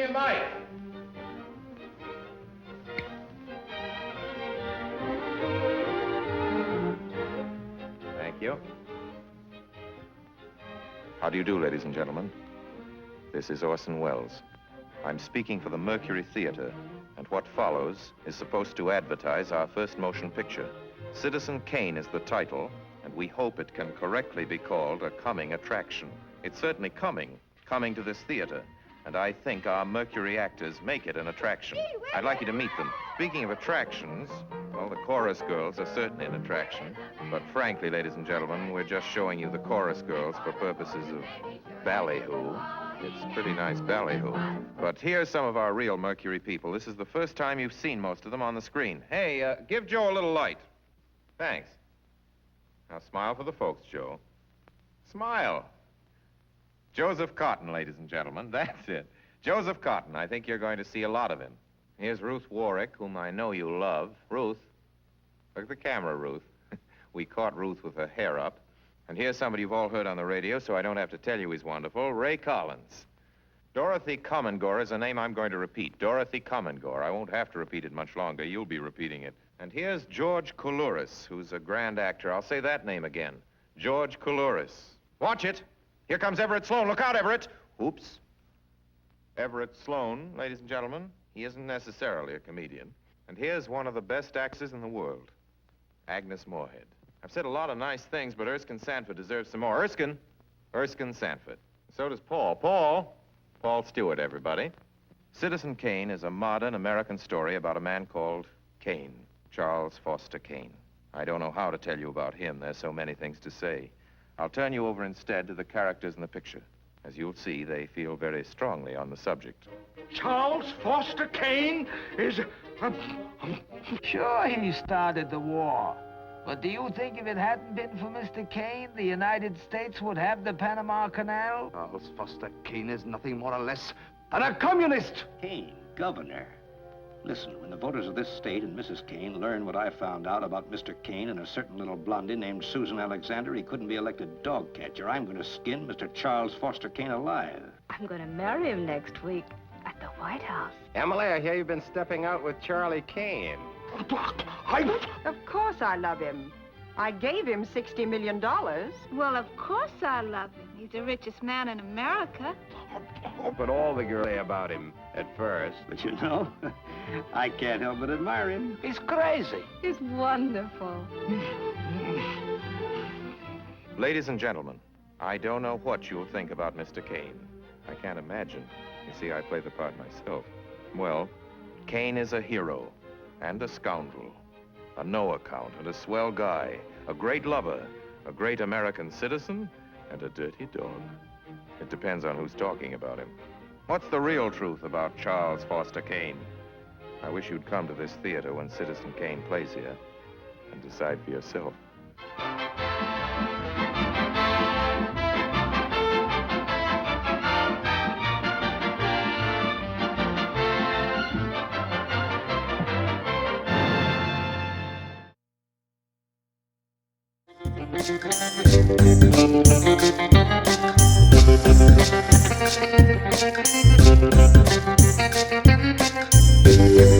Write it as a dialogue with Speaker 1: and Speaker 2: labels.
Speaker 1: his mic.
Speaker 2: Thank you. How do you do, ladies and gentlemen? This is Orson Welles. I'm speaking for the Mercury Theater, and what follows is supposed to advertise our first motion picture. Citizen Kane is the title, and we hope it can correctly be called a coming attraction. It's certainly coming to this theater, and I think our Mercury actors make it an attraction. I'd like you to meet them. Speaking of attractions, well, the chorus girls are certainly an attraction, but frankly, ladies and gentlemen, we're just showing you the chorus girls for purposes of ballyhoo. It's pretty nice ballyhoo. But here's some of our real Mercury people. This is the first time you've seen most of them on the screen. Hey, give Joe a little light. Thanks. Now smile for the folks, Joe. Smile. Joseph Cotten, ladies and gentlemen. That's it. Joseph Cotten. I think you're going to see a lot of him. Here's Ruth Warwick, whom I know you love. Ruth. Look at the camera, Ruth. We caught Ruth with her hair up. And here's somebody you've all heard on the radio, so I don't have to tell you he's wonderful. Ray Collins. Dorothy Commengore is a name I'm going to repeat. Dorothy Commengore. I won't have to repeat it much longer. You'll be repeating it. And here's George Coulouris, who's a grand actor. I'll say that name again. George Coulouris. Watch it. Here comes Everett Sloane. Look out, Everett. Oops. Everett Sloane, ladies and gentlemen. He isn't necessarily a comedian. And here's one of the best actors in the world, Agnes Moorehead. I've said a lot of nice things, but Erskine Sanford deserves some more. Erskine Sanford. So does Paul. Paul Stewart, everybody. Citizen Kane is a modern American story about a man called Kane, Charles Foster Kane. I don't know how to tell you about him. There's so many things to say. I'll turn you over instead to the characters in the picture. As you'll see, they feel very strongly on the subject.
Speaker 3: Charles Foster Kane is...
Speaker 4: Sure, he started the war. But do you think if it hadn't been for Mr. Kane, the United States would have the Panama Canal?
Speaker 3: Charles Foster Kane is nothing more or less than a communist.
Speaker 5: Kane, governor. Listen, when the voters of this state and Mrs. Kane learn what I found out about Mr. Kane and a certain little blondie named Susan Alexander, he couldn't be elected dog catcher. I'm going to skin Mr. Charles Foster Kane alive.
Speaker 6: I'm going to marry him next week at the White House.
Speaker 1: Emily, I hear you've been stepping out with Charlie Kane.
Speaker 7: Of course I love him. I gave him $60 million.
Speaker 6: Well, of course I love him. He's the richest man in America.
Speaker 1: But all the girls say about him at first.
Speaker 5: But you know, I can't help but admire him.
Speaker 4: He's crazy.
Speaker 6: He's wonderful.
Speaker 2: Ladies and gentlemen, I don't know what you'll think about Mr. Kane. I can't imagine. You see, I play the part myself. Well, Kane is a hero and a scoundrel, a no-account and a swell guy, a great lover, a great American citizen, and a dirty dog. It depends on who's talking about him. What's the real truth about Charles Foster Kane? I wish you'd come to this theater when Citizen Kane plays here and decide for yourself.
Speaker 8: Thank you.